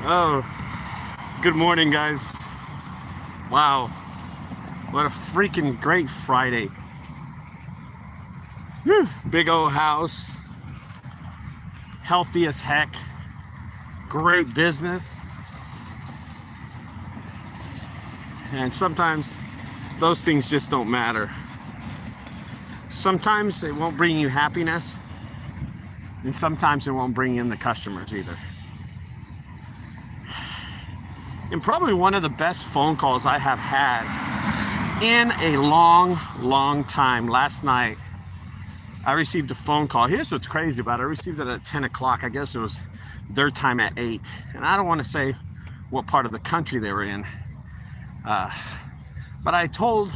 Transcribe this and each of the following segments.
Oh, good morning, guys. Wow, what a freaking great Friday. Whew. Big old house, healthy as heck, great business. And sometimes those things just don't matter. Sometimes it won't bring you happiness, and sometimes it won't bring in the customers either. And probably one of the best phone calls I have had in a long time. Last night, I received a phone call. Here's what's crazy about it. I received it at 10 o'clock. I guess it was their time at 8. And I don't want to say what part of the country they were in. But I told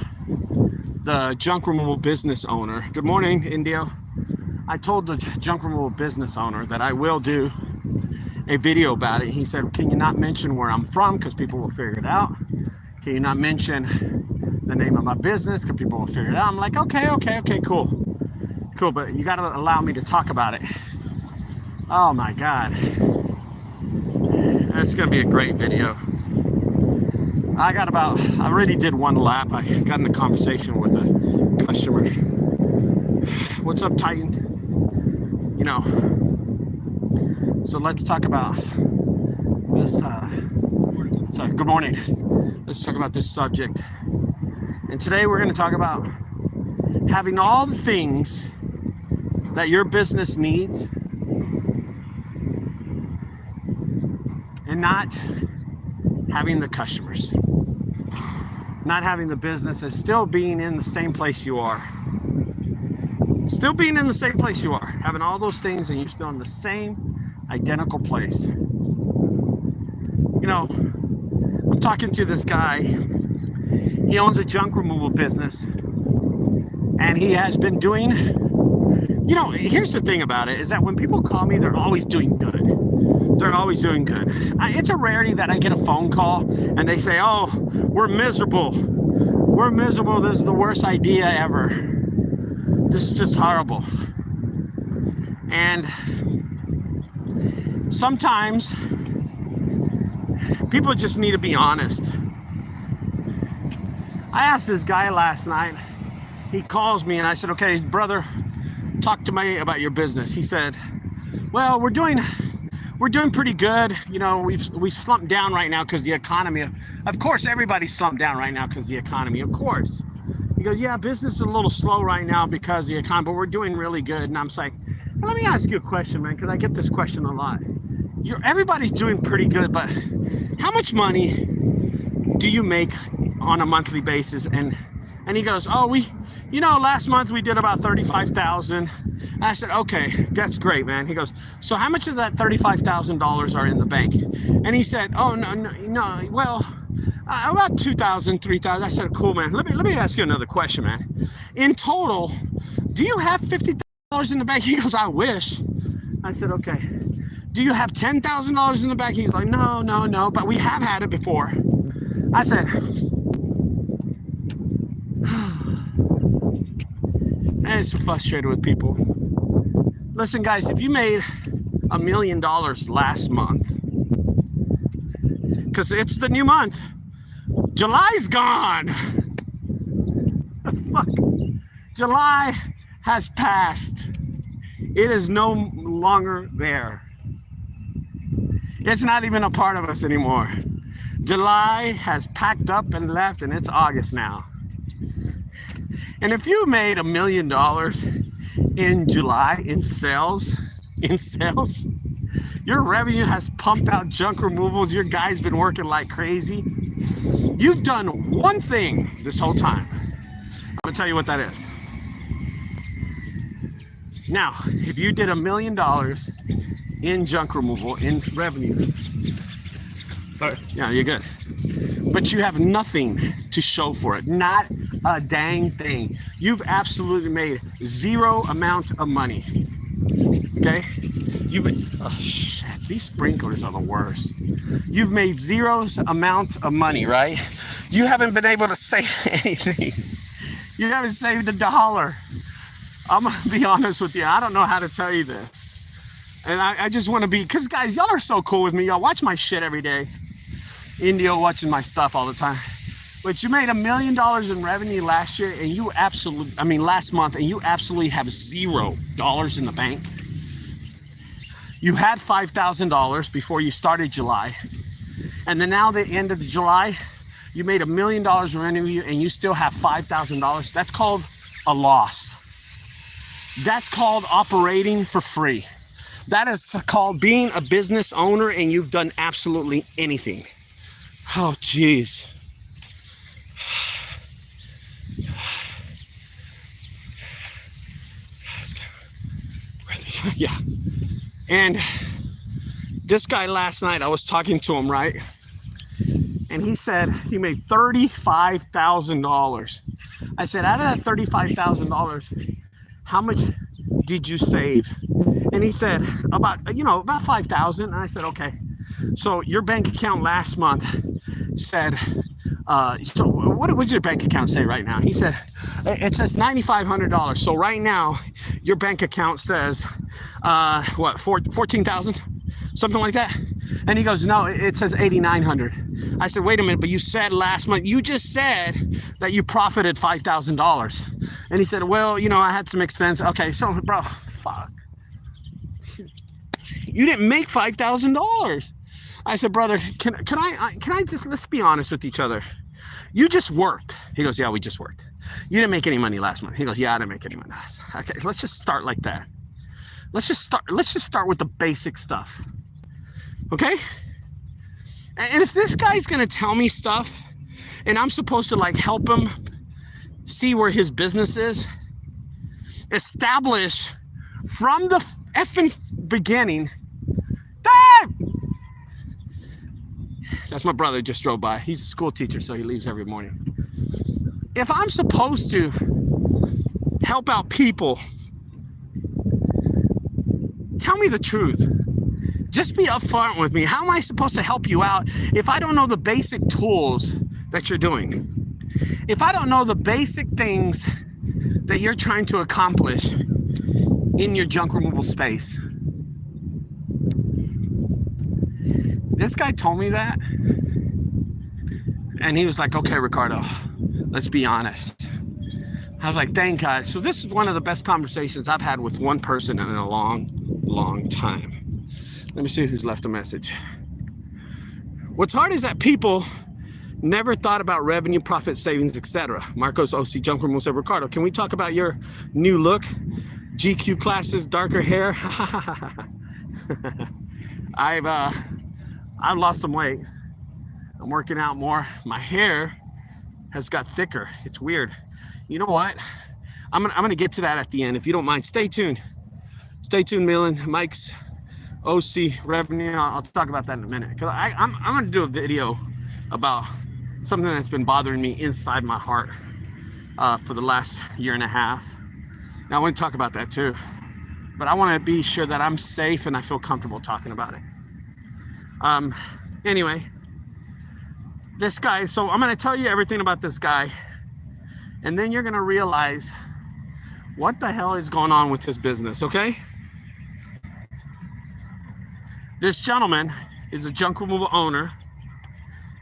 the junk removal business owner, good morning, Indio. I told the junk removal business owner that I will do a video about it. He said, can you not mention where I'm from, because people will figure it out? Can you not mention the name of my business, because people will figure it out? I'm like, okay, cool, but you got to allow me to talk about it. Oh my God, that's gonna be a great video. I already did one lap. I got in a conversation with a customer. What's up, Titan? You know, so let's talk about this. Good morning. Let's talk about this subject. And today we're going to talk about having all the things that your business needs and not having the customers. Not having the business and still being in the same place you are. Still being in the same place you are. Having all those things and you're still in the same identical place. You know, I'm talking to this guy. He owns a junk removal business. And he has been doing, you know, here's the thing about it, is that when people call me, they're always doing good. They're always doing good. It's a rarity that I get a phone call and they say, oh, we're miserable. We're miserable. This is the worst idea ever. This is just horrible. And sometimes people just need to be honest. I asked this guy last night, he calls me and I said, okay, brother, talk to me about your business. He said, well, we're doing pretty good. You know, we've slumped down right now because the economy. Of course, everybody's slumped down right now because the economy, of course. He goes, yeah, business is a little slow right now because of the economy, but we're doing really good. And I'm like, let me ask you a question, man, because I get this question a lot. Everybody's doing pretty good, but how much money do you make on a monthly basis? And he goes, oh, last month we did about 35,000. And I said, okay, that's great, man. He goes, so how much of that $35,000 are in the bank? And he said, oh, no, well, about 2,000, 3,000. I said, cool, man. Let me ask you another question, man. In total, do you have $50,000 in the bank? He goes, I wish. I said, okay. Do you have $10,000 in the bank? He's like, no, but we have had it before. I said, I'm so frustrated with people. Listen, guys, if you made $1 million last month, because it's the new month, July's gone. Fuck. July has passed. It is no longer there. It's not even a part of us anymore. July has packed up and left, and it's August now. And if you made $1 million in July in sales, your revenue has pumped out junk removals. Your guy's been working like crazy. You've done one thing this whole time. I'm gonna tell you what that is. Now, if you did $1 million in junk removal in revenue, sorry, yeah, you're good. But you have nothing to show for it. Not a dang thing. You've absolutely made zero amount of money. Okay? Oh shit, these sprinklers are the worst. You've made zero amount of money, right? You haven't been able to save anything. You haven't saved $1. I'm gonna be honest with you. I don't know how to tell you this. And I just want to be, because guys, y'all are so cool with me. Y'all watch my shit every day. India watching my stuff all the time. But you made $1 million in revenue last year, and you last month, and you absolutely have $0 in the bank. You had $5,000 before you started July. And then now the end of July, you made $1 million in revenue, and you still have $5,000. That's called a loss. That's called operating for free. That is called being a business owner, and you've done absolutely anything. Oh, geez. Yeah. And this guy last night, I was talking to him, right? And he said he made $35,000. I said, out of that $35,000, how much did you save? And he said, about 5,000. And I said, okay. So your bank account last month said, so what would your bank account say right now? He said, it says $9,500. So right now, your bank account says, 14,000? Something like that? And he goes, no, it says 8,900. I said, wait a minute, but you said last month, you just said that you profited $5,000. And he said, well, I had some expense. Okay, so bro, fuck. You didn't make $5,000. I said, brother, can I just, let's be honest with each other. You just worked. He goes, yeah, we just worked. You didn't make any money last month. He goes, yeah, I didn't make any money last month. Okay, let's just start like that. Let's just start with the basic stuff. Okay? And if this guy's gonna tell me stuff and I'm supposed to help him see where his business is, establish from the effing beginning. Dad! That's my brother, just drove by. He's a school teacher, so he leaves every morning. If I'm supposed to help out people, tell me the truth. Just be upfront with me. How am I supposed to help you out if I don't know the basic tools that you're doing? If I don't know the basic things that you're trying to accomplish in your junk removal space? This guy told me that, and he was like, okay, Ricardo, let's be honest. I was like, thank God. So this is one of the best conversations I've had with one person in a long, long time. Let me see who's left a message. What's hard is that people never thought about revenue, profit, savings, etc. Marcos OC Junk Removal said, Ricardo, can we talk about your new look? GQ classes, darker hair. I've lost some weight. I'm working out more. My hair has got thicker. It's weird. You know what? I'm gonna get to that at the end. If you don't mind, stay tuned. Stay tuned, Millen. Mike's OC revenue. I'll talk about that in a minute. Cause I'm gonna do a video about something that's been bothering me inside my heart for the last year and a half. And I want to talk about that too. But I want to be sure that I'm safe and I feel comfortable talking about it. Anyway, this guy, so I'm going to tell you everything about this guy, and then you're going to realize what the hell is going on with his business, okay? This gentleman is a junk removal owner.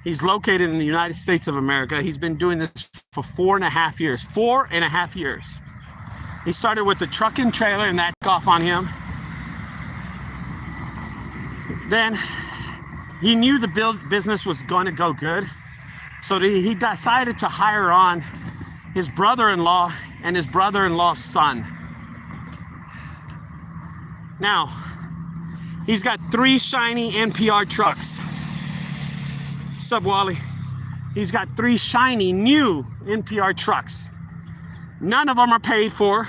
He's located in the United States of America. He's been doing this for 4.5 years. 4.5 years. He started with the truck and trailer, and that took off on him. Then he knew the business was going to go good. So he decided to hire on his brother-in-law and his brother-in-law's son. Now, he's got 3 shiny NPR trucks. Sup, Wally? He's got 3 shiny new NPR trucks. None of them are paid for.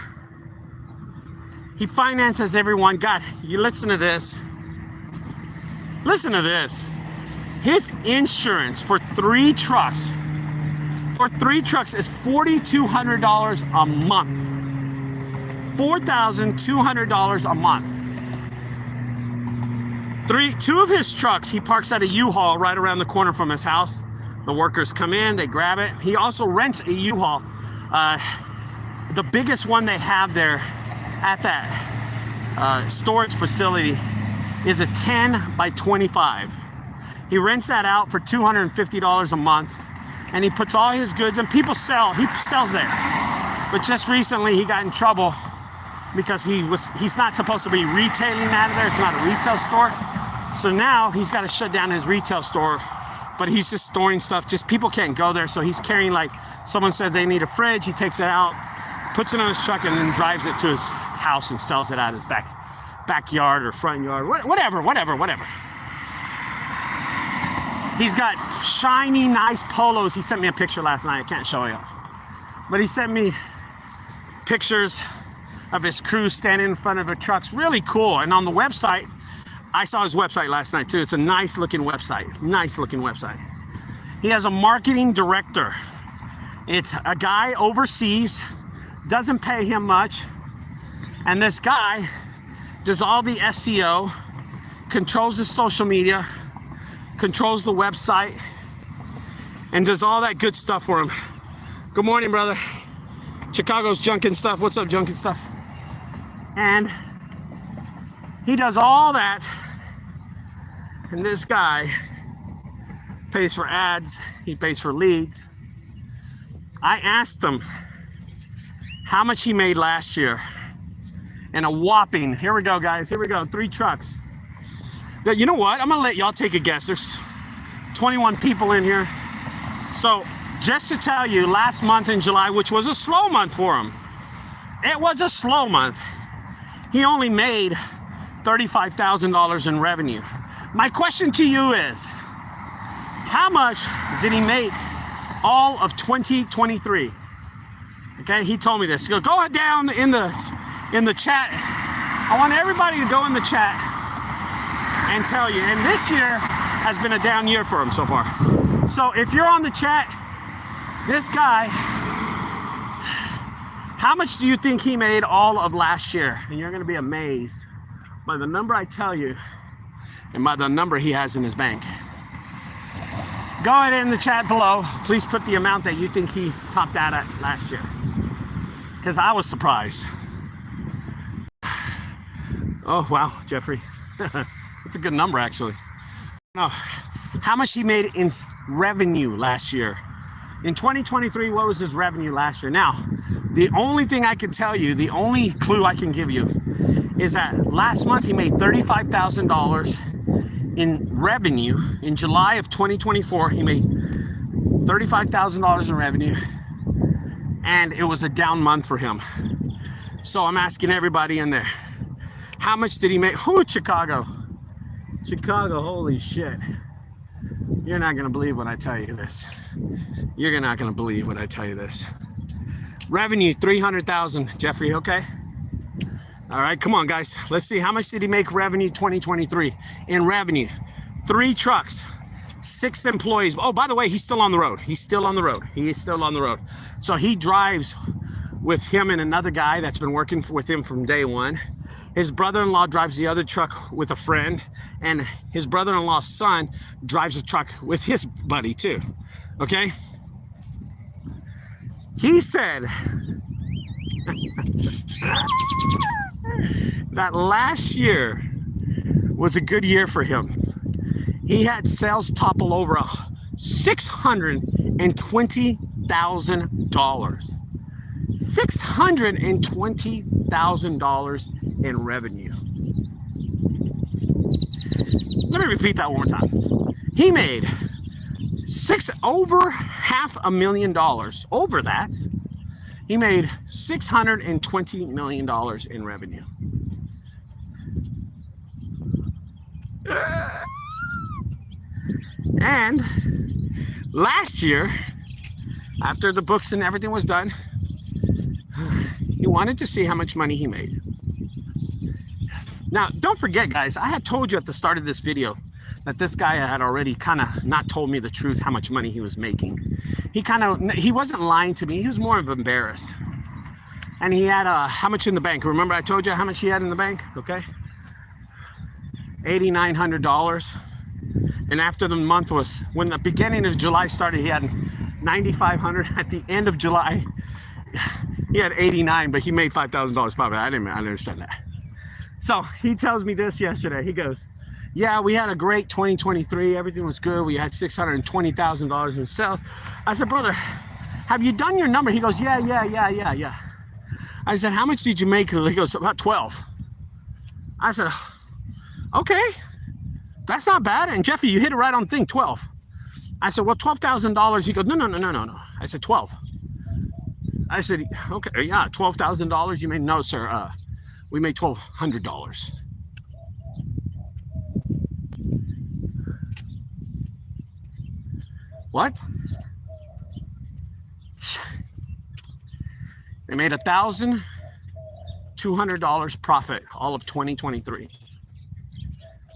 He finances everyone. God, you listen to this. Listen to this. His insurance for 3 trucks, is $4,200 a month. $4,200 a month. 2 of his trucks, he parks at a U-Haul right around the corner from his house. The workers come in, they grab it. He also rents a U-Haul. The biggest one they have there at storage facility is a 10 by 25. He rents that out for $250 a month, and he puts all his goods, and he sells there. But just recently he got in trouble because he's not supposed to be retailing out of there. It's not a retail store. So now he's got to shut down his retail store, but he's just storing stuff. Just people can't go there. So he's carrying, like, someone said they need a fridge. He takes it out, puts it on his truck, and then drives it to his house and sells it out of his backyard or front yard, whatever. He's got shiny, nice polos. He sent me a picture last night. I can't show you, but he sent me pictures of his crew standing in front of the trucks. Really cool. And on the website, I saw his website last night too. It's a nice looking website. He has a marketing director. It's a guy overseas, doesn't pay him much. And this guy does all the SEO, controls his social media, controls the website, and does all that good stuff for him. Good morning, brother. Chicago's Junkin' Stuff. What's up, Junkin' Stuff? And he does all that, and this guy pays for ads, he pays for leads. I asked him how much he made last year, and a whopping, here we go, guys, 3 trucks. Now, you know what? I'm gonna let y'all take a guess. There's 21 people in here. So just to tell you, last month in July, which was a slow month for him, it was a slow month, he only made $35,000 in revenue. My question to you is, how much did he make all of 2023? Okay, he told me this. Go down in the chat. I want everybody to go in the chat and tell you. And this year has been a down year for him so far. So if you're on the chat, this guy, how much do you think he made all of last year? And you're gonna be amazed by the number I tell you and by the number he has in his bank. Go ahead in the chat below. Please put the amount that you think he topped out at last year, because I was surprised. Oh, wow, Jeffrey. That's a good number, actually. No, how much he made in revenue last year. In 2023, what was his revenue last year? Now, the only thing I can tell you, the only clue I can give you is that last month he made $35,000 in revenue. In July of 2024, he made $35,000 in revenue, and it was a down month for him. So I'm asking everybody in there, how much did he make? Who? Chicago, holy shit. You're not gonna believe when I tell you this. You're not gonna believe when I tell you this. Revenue, 300,000, Jeffrey, okay? All right, come on, guys. Let's see, how much did he make revenue 2023? In revenue, 3 trucks, 6 employees. Oh, by the way, he's still on the road. He is still on the road. So he drives with him and another guy that's been working with him from day one. His brother-in-law drives the other truck with a friend, and his brother-in-law's son drives a truck with his buddy too, okay? He said that last year was a good year for him. He had sales topple over $620,000. $620,000 in revenue. Let me repeat that one more time. He made over $500,000. Over that, he made $620 million in revenue. And last year, after the books and everything was done, he wanted to see how much money he made. Now, don't forget, guys, I had told you at the start of this video that this guy had already kind of not told me the truth, how much money he was making. He wasn't lying to me. He was more of embarrassed. And he had how much in the bank? Remember I told you how much he had in the bank? Okay. $8,900. And after the month was, when the beginning of July started, he had $9,500. At the end of July, he had 89, but he made $5,000 profit. I didn't understand that. So he tells me this yesterday. He goes, yeah, we had a great 2023. Everything was good. We had $620,000 in sales. I said, brother, have you done your number? He goes, yeah. I said, how much did you make? He goes, about 12. I said, okay, that's not bad. And Jeffy, you hit it right on the thing, 12. I said, well, $12,000. He goes, no. I said, 12. I said, okay, yeah, $12,000 you made? No, sir, we made $1,200. What? They made $1,200 profit all of 2023.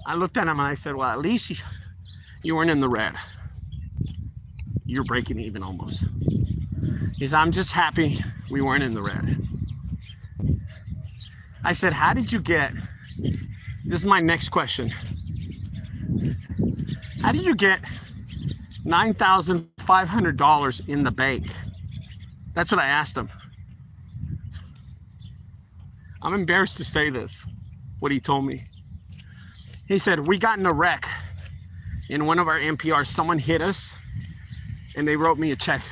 I looked at him and I said, well, at least you weren't in the red. You're breaking even almost. He said, I'm just happy we weren't in the red. I said, how did you get, this is my next question. How did you get $9,500 in the bank? That's what I asked him. I'm embarrassed to say this, what he told me. He said, we got in a wreck in one of our NPRs. Someone hit us and they wrote me a check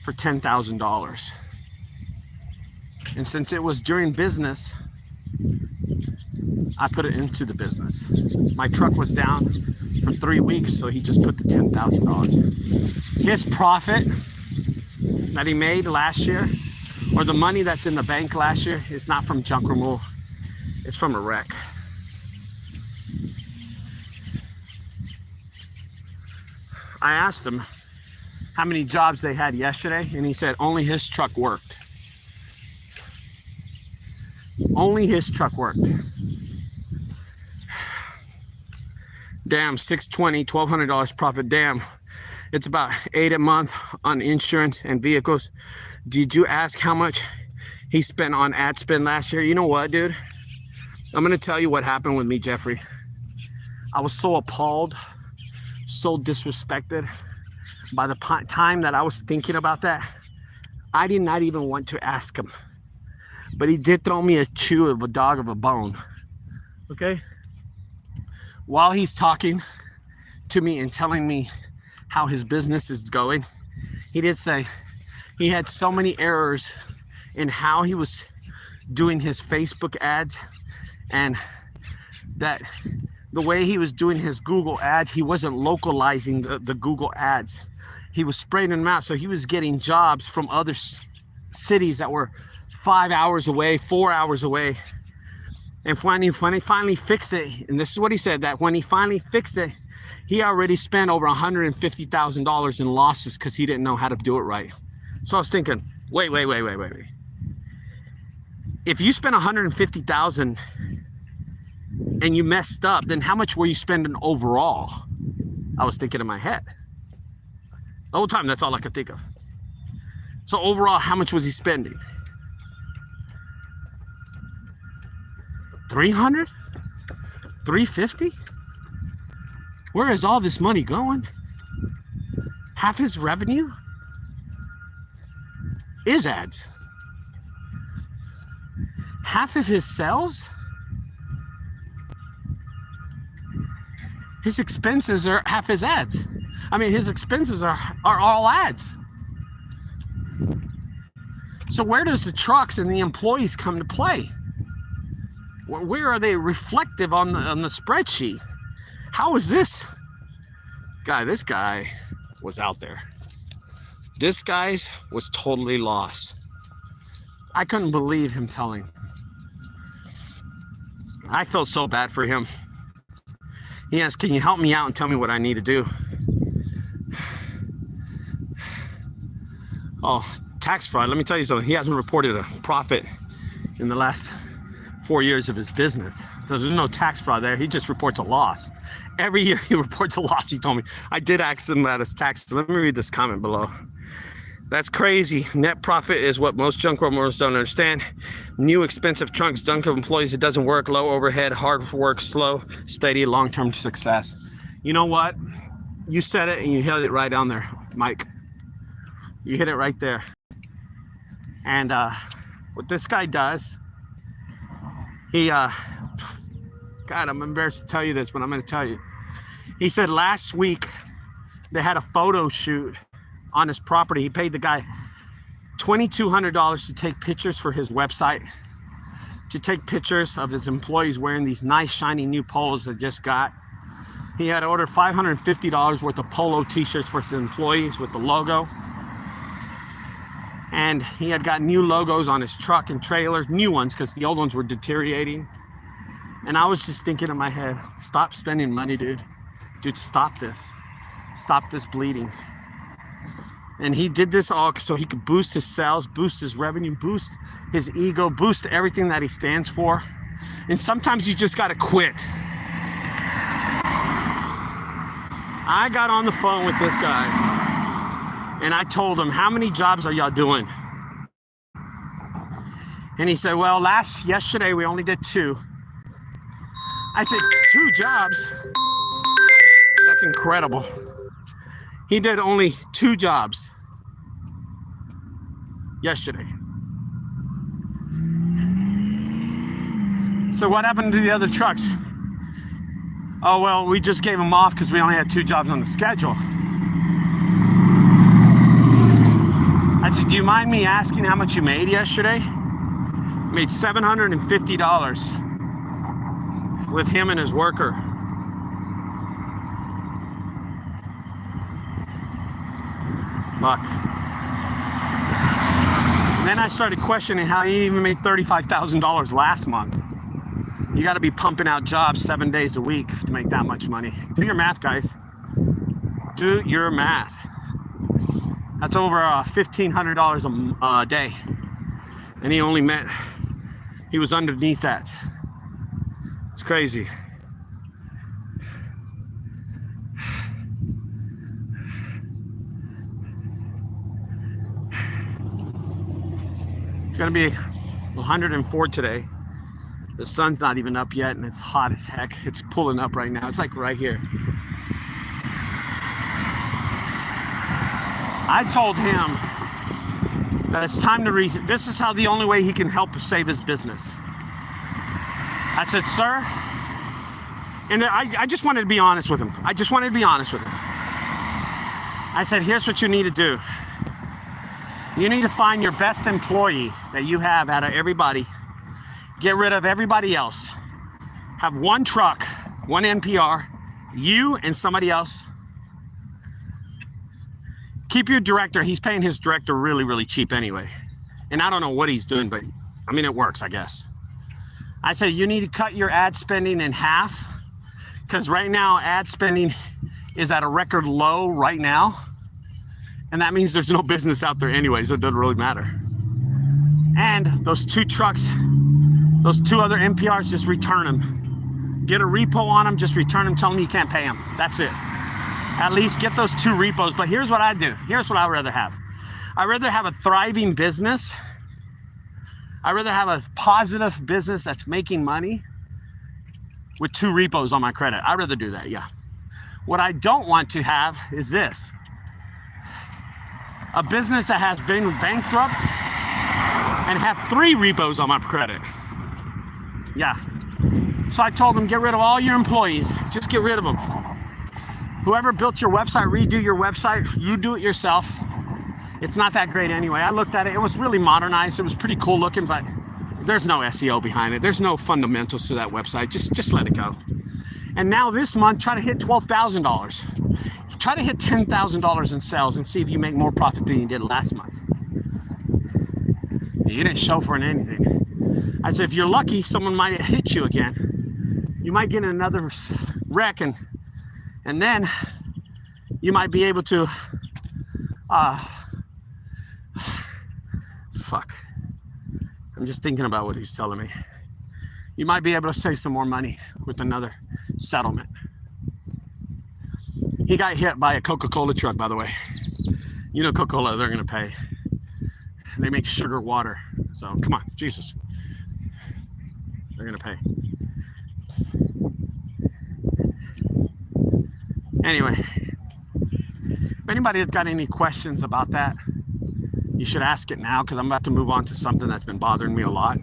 for $10,000. And since it was during business, I put it into the business. My truck was down for 3 weeks, so he just put the $10,000. His profit that he made last year, or the money that's in the bank last year, is not from junk removal. It's from a wreck. I asked him how many jobs they had yesterday, and he said only his truck worked. Only his truck worked. Damn, $620, $1,200 profit. Damn, it's about $8 a month on insurance and vehicles. Did you ask how much he spent on ad spend last year? You know what, dude? I'm gonna tell you what happened with me, Jeffrey. I was so appalled, so disrespected by the time that I was thinking about that. I did not even want to ask him, but he did throw me a chew of a dog of a bone. Okay? While he's talking to me and telling me how his business is going, he did say he had so many errors in how he was doing his Facebook ads, and that the way he was doing his Google ads, he wasn't localizing the Google ads. He was spreading them out. So he was getting jobs from other cities that were 5 hours away, 4 hours away. And when he finally fixed it, and this is what he said, that when he finally fixed it, he already spent over $150,000 in losses because he didn't know how to do it right. So I was thinking, wait. If you spent $150,000 and you messed up, then how much were you spending overall? I was thinking in my head. The whole time, that's all I could think of. So overall, how much was he spending? 300? 350? Where is all this money going? Half his revenue is ads. Half of his sales, his expenses are half his ads. I mean, his expenses are all ads. So where does the trucks and the employees come to play? Where are they reflective on the spreadsheet? How is this guy? This guy was out there. This guy was totally lost. I couldn't believe him telling. I felt so bad for him. He asked, can you help me out and tell me what I need to do? Oh, tax fraud. Let me tell you something. He hasn't reported a profit in the last 4 years of his business. So there's no tax fraud there. He just reports a loss. Every year he reports a loss, he told me. I did ask him about his taxes. Let me read this comment below. That's crazy. Net profit is what most junk removers don't understand. New expensive trunks, junk of employees, it doesn't work. Low overhead, hard work, slow, steady, long-term success. You know what? You said it and you held it right on there, Mike. You hit it right there. And what this guy does, He, God, I'm embarrassed to tell you this, but I'm going to tell you. He said last week they had a photo shoot on his property. He paid the guy $2,200 to take pictures for his website, to take pictures of his employees wearing these nice shiny new polos they just got. He had ordered $550 worth of Polo t-shirts for his employees with the logo. And he had got new logos on his truck and trailers, new ones, because the old ones were deteriorating. And I was just thinking in my head, stop spending money, dude. Dude, stop this. Stop this bleeding. And he did this all so he could boost his sales, boost his revenue, boost his ego, boost everything that he stands for. And sometimes you just got to quit. I got on the phone with this guy and I told him, how many jobs are y'all doing? And he said, well, yesterday we only did 2. I said, 2 jobs? That's incredible. He did only 2 jobs yesterday. So what happened to the other trucks? Oh, well, we just gave them off because we only had 2 jobs on the schedule. I said, do you mind me asking how much you made yesterday? Made $750 with him and his worker. Fuck. And then I started questioning how he even made $35,000 last month. You got to be pumping out jobs 7 days a week to make that much money. Do your math, guys. Do your math. That's over $1,500 a day. And he was underneath that. It's crazy. It's gonna be 104 today. The sun's not even up yet and it's hot as heck. It's pulling up right now. It's like right here. I told him that it's time to this is how the only way he can help save his business. I said, sir, and I just wanted to be honest with him. I said, here's what you need to do. You need to find your best employee that you have out of everybody. Get rid of everybody else. Have 1 truck, 1 NPR, you and somebody else. Keep your director. He's paying his director really, really cheap anyway. And I don't know what he's doing, but I mean, it works, I guess. I say you need to cut your ad spending in half, because right now ad spending is at a record low right now. And that means there's no business out there anyway, so it doesn't really matter. And those 2 trucks, those 2 other NPRs, just return them. Get a repo on them, just return them, tell them you can't pay them. That's it. At least get those 2 repos. But here's what I do. Here's what I'd rather have. I'd rather have a thriving business. I'd rather have a positive business that's making money with 2 repos on my credit. I'd rather do that, yeah. What I don't want to have is this. A business that has been bankrupt and have 3 repos on my credit. Yeah. So I told them, get rid of all your employees. Just get rid of them. Whoever built your website, redo your website, you do it yourself. It's not that great anyway. I looked at it. It was really modernized. It was pretty cool looking, but there's no SEO behind it. There's no fundamentals to that website. Just let it go. And now this month, try to hit $12,000. Try to hit $10,000 in sales and see if you make more profit than you did last month. You didn't show for anything. I said, if you're lucky, someone might hit you again. You might get in another wreck, and then you might be able to, fuck. I'm just thinking about what he's telling me. You might be able to save some more money with another settlement. He got hit by a Coca-Cola truck, by the way. You know Coca-Cola, they're gonna pay. They make sugar water. So come on, Jesus. They're gonna pay. Anyway, if anybody has got any questions about that, you should ask it now, because I'm about to move on to something that's been bothering me a lot.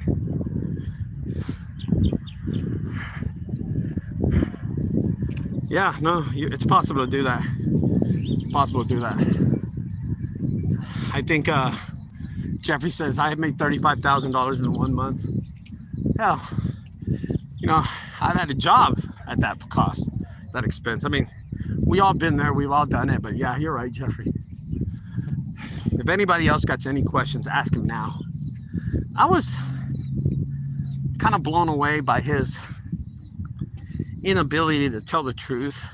Yeah, no, it's possible to do that. It's possible to do that. I think Jeffrey says I made $35,000 in 1 month. Hell, you know, I've had a job at that cost, that expense. I mean, we all been there, we've all done it, but yeah, you're right, Jeffrey. If anybody else got any questions, ask him now. I was kind of blown away by his inability to tell the truth,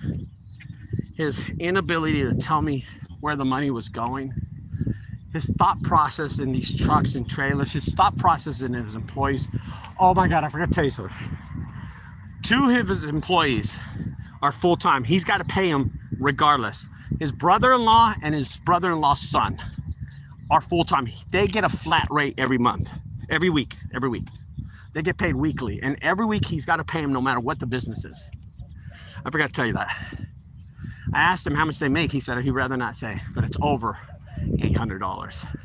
his inability to tell me where the money was going, his thought process in these trucks and trailers, his thought process in his employees. Oh my God, I forgot to tell you something. 2 of his employees are full-time. He's got to pay them regardless. His brother-in-law and his brother-in-law's son are full-time. They get a flat rate every month, every week. They get paid weekly, and every week he's got to pay them no matter what the business is. I forgot to tell you that. I asked him how much they make. He said he'd rather not say, but it's over $800.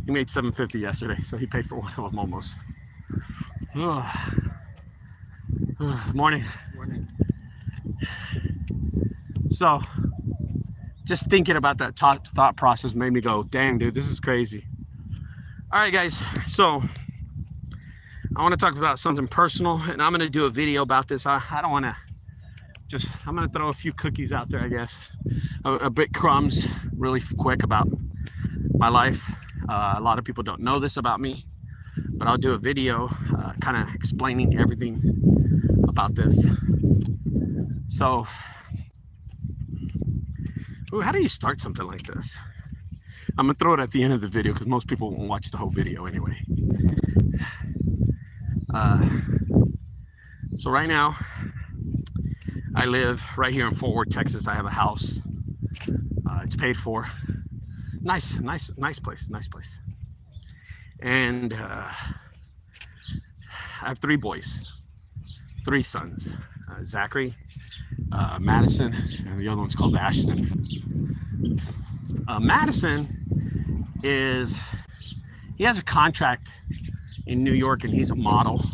He made $750 yesterday, so he paid for one of them almost. Morning. Morning. So, just thinking about that thought process made me go, dang, dude, this is crazy. All right, guys. So, I want to talk about something personal, and I'm going to do a video about this. I don't want to I'm going to throw a few cookies out there, I guess. A bit crumbs really quick about my life. A lot of people don't know this about me, but I'll do a video kind of explaining everything about this. So, how do you start something like this? I'm going to throw it at the end of the video because most people won't watch the whole video anyway. So right now, I live right here in Fort Worth, Texas. I have a house. It's paid for. Nice place. And I have 3 boys, 3 sons. Zachary, Madison, and the other one's called Ashton. Madison he has a contract in New York, and he's a model.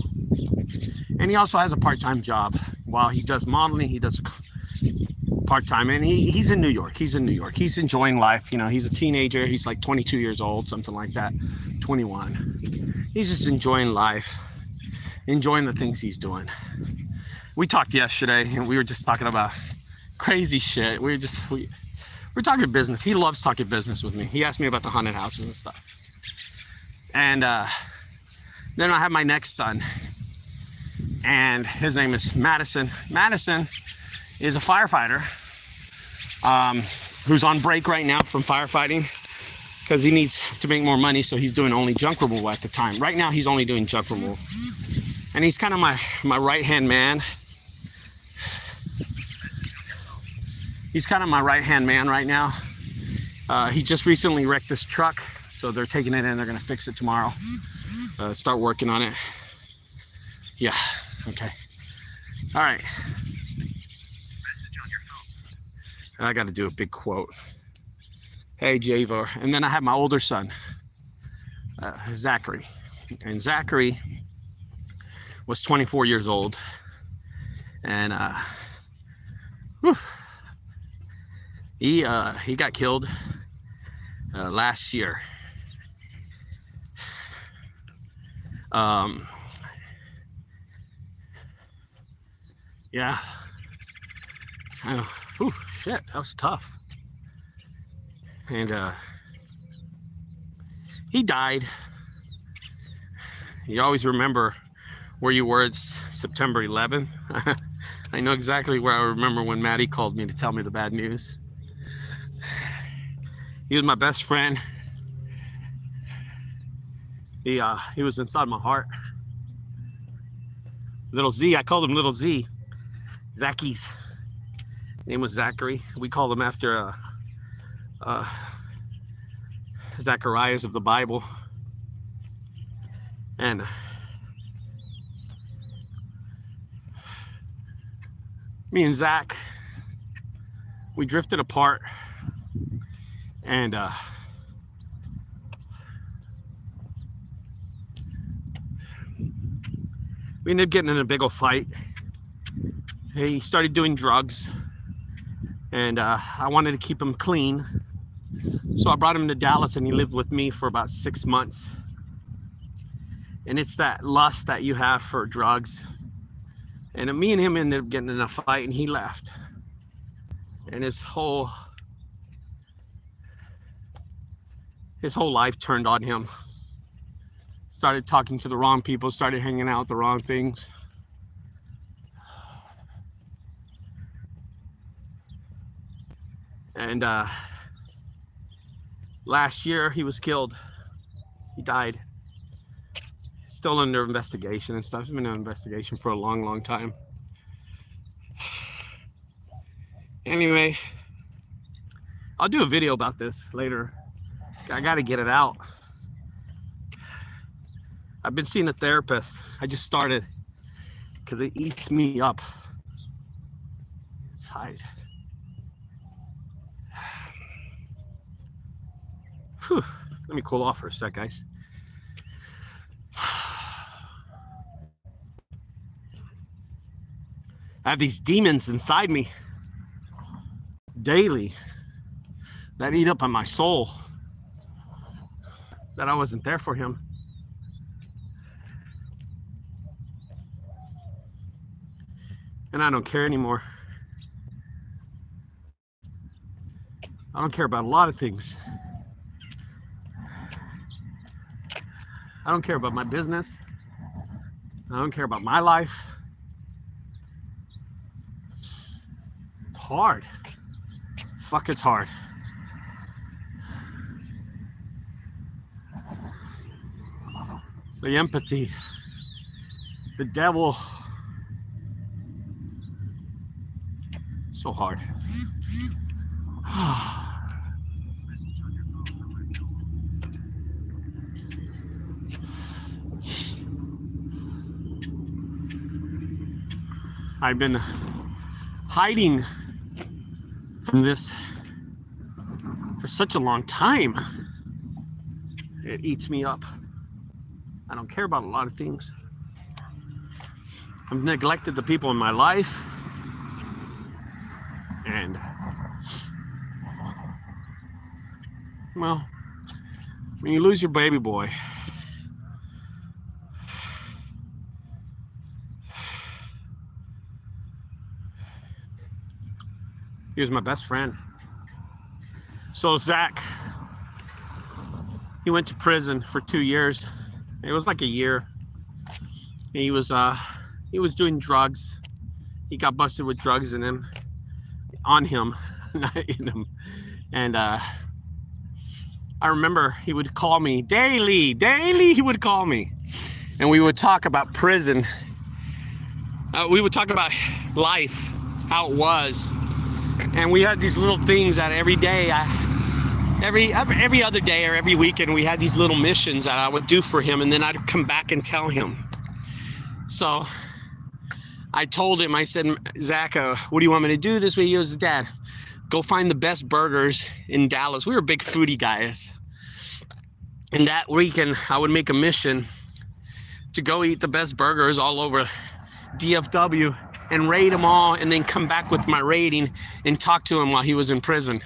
And he also has a part-time job. While he does modeling, he does part-time, and he's in New York. He's enjoying life. You know, he's a teenager. He's like 22 years old, something like that, 21. He's just enjoying life, enjoying the things he's doing. We talked yesterday, and we were just talking about crazy shit. We're talking business. He loves talking business with me. He asked me about the haunted houses and stuff. And then I have my next son, and his name is Madison. Madison is a firefighter who's on break right now from firefighting because he needs to make more money, so he's doing only junk removal at the time. Right now, he's only doing junk removal. And he's kind of my right-hand man. He's kind of my right-hand man right now. He just recently wrecked this truck, so they're taking it in. They're going to fix it tomorrow. Start working on it. Yeah, okay. All right. Message on your phone. I got to do a big quote. Hey, Javor. And then I have my older son, Zachary. And Zachary was 24 years old. And he got killed last year. Yeah. Shit, that was tough. And he died. You always remember where you were. It's September 11th. I know exactly where I remember when Maddie called me to tell me the bad news. He was my best friend. He was inside my heart. Little Z, I called him Little Z. Zacky's name was Zachary. We called him after Zacharias of the Bible. And me and Zach, we drifted apart, and we ended up getting in a big old fight. He started doing drugs, and I wanted to keep him clean. So I brought him to Dallas, and he lived with me for about 6 months. And it's that lust that you have for drugs. And me and him ended up getting in a fight, and he left. And his whole life turned on him. Started talking to the wrong people, started hanging out with the wrong things. And last year he was killed. He died. Still under investigation and stuff. He's been under investigation for a long, long time. Anyway, I'll do a video about this later. I gotta get it out. I've been seeing a therapist. I just started because it eats me up inside. Whew. Let me cool off for a sec, guys. I have these demons inside me daily that eat up on my soul, that I wasn't there for him. And I don't care anymore. I don't care about a lot of things. I don't care about my business. I don't care about my life. It's hard. Fuck, it's hard. The empathy. The devil. So hard. Message on your phone from my co-host. I've been hiding from this for such a long time. It eats me up. I don't care about a lot of things. I've neglected the people in my life. And, well, when you lose your baby boy, he was my best friend. So Zach, he went to prison for 2 years. It was like a year. He was doing drugs. He got busted with drugs in him, on him, not in him. And I remember he would call me daily. He would call me, and we would talk about prison. We would talk about life, how it was. And we had these little things that every day, every other day or every weekend, we had these little missions that I would do for him, and then I'd come back and tell him. So I told him, I said, Zach, what do you want me to do this week? He goes, Dad, go find the best burgers in Dallas. We were big foodie guys. And that weekend, I would make a mission to go eat the best burgers all over DFW and rate them all, and then come back with my rating and talk to him while he was in prison.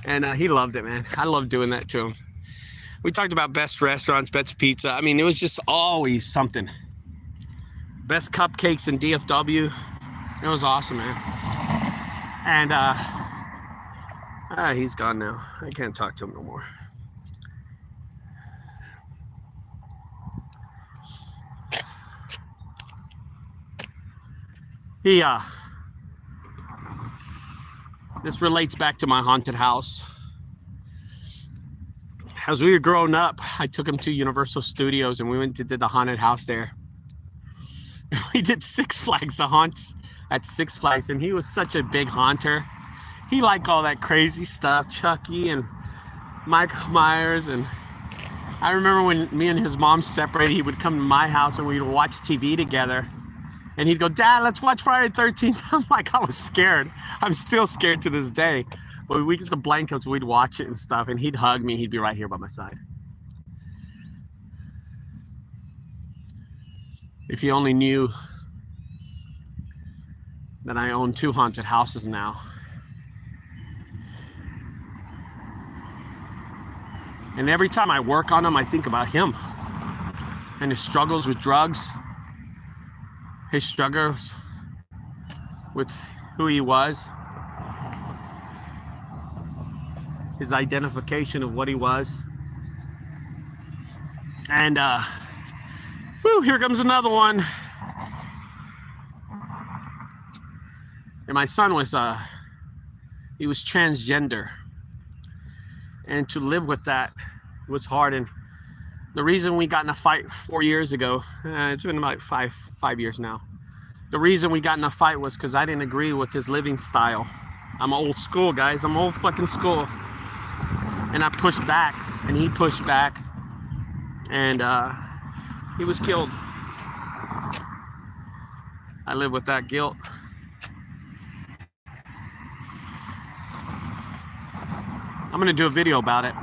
And he loved it, man. I loved doing that to him. We talked about best restaurants, best pizza. I mean, it was just always something. Best cupcakes in DFW. It was awesome, man. And he's gone now. I can't talk to him no more. This relates back to my haunted house. As we were growing up, I took him to Universal Studios, and we went to the haunted house there. We did Six Flags, the haunts at Six Flags, and he was such a big haunter. He liked all that crazy stuff, Chucky and Michael Myers. And I remember when me and his mom separated, he would come to my house and we'd watch TV together. And he'd go, Dad, let's watch Friday the 13th. I'm like, I was scared. I'm still scared to this day. But we get the blankets, we'd watch it and stuff, and he'd hug me. He'd be right here by my side. If you only knew that I own 2 haunted houses now. And every time I work on them, I think about him and his struggles with drugs, his struggles with who he was, his identification of what he was. And here comes another one. And my son was he was transgender, and to live with that was hard. And the reason we got in a fight 4 years ago, it's been about five years now. The reason we got in a fight was because I didn't agree with his living style. I'm old school, guys. I'm old fucking school. And I pushed back, and he pushed back, and he was killed. I live with that guilt. I'm gonna do a video about it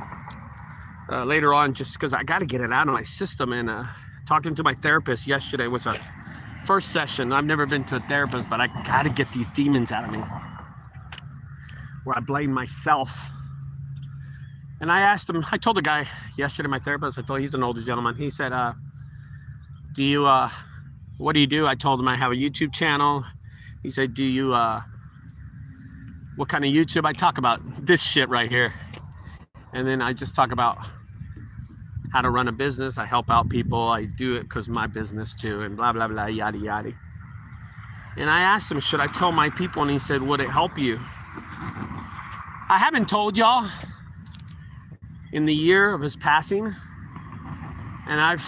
later on, just because I got to get it out of my system. And talking to my therapist yesterday was our first session. I've never been to a therapist, but I got to get these demons out of me, where I blame myself. And I asked him, I told the guy yesterday, my therapist, I told he's an older gentleman. He said, what do you do? I told him I have a YouTube channel. He said, what kind of YouTube? I talk about this shit right here. And then I just talk about how to run a business. I help out people. I do it because my business too, and blah, blah, blah, yada, yada. And I asked him, should I tell my people? And he said, would it help you? I haven't told y'all in the year of his passing, and I've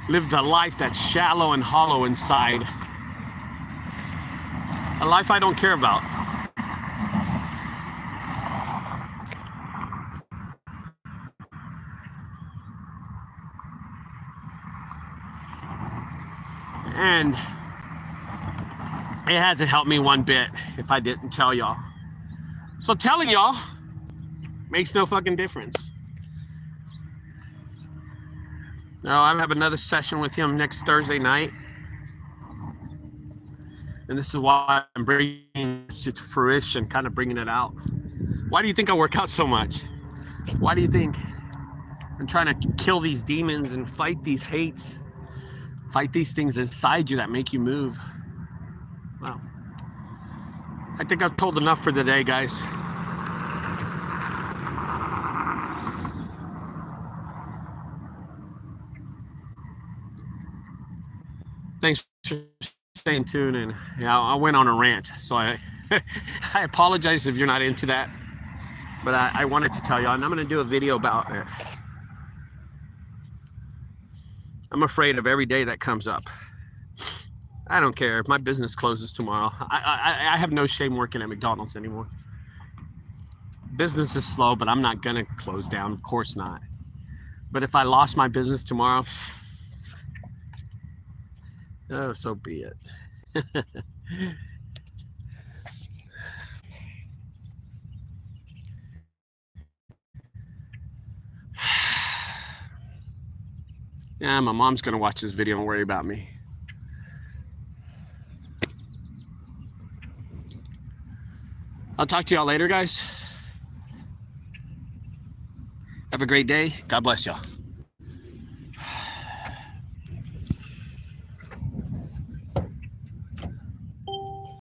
lived a life that's shallow and hollow inside. A life I don't care about. And it hasn't helped me one bit if I didn't tell y'all. So telling y'all makes no fucking difference. Now, I have another session with him next Thursday night. And this is why I'm bringing this to fruition, kind of bringing it out. Why do you think I work out so much? Why do you think I'm trying to kill these demons and fight these hates? Fight these things inside you that make you move. Well, I think I've told enough for today, guys. Thanks for staying tuned. And yeah, I went on a rant, so I apologize if you're not into that. But I wanted to tell you, and I'm going to do a video about it. I'm afraid of every day that comes up. I don't care if my business closes tomorrow. I have no shame working at McDonald's anymore. Business is slow, but I'm not gonna close down. Of course not. But if I lost my business tomorrow, oh, so be it. Yeah, my mom's gonna watch this video and worry about me. I'll talk to y'all later, guys. Have a great day. God bless y'all.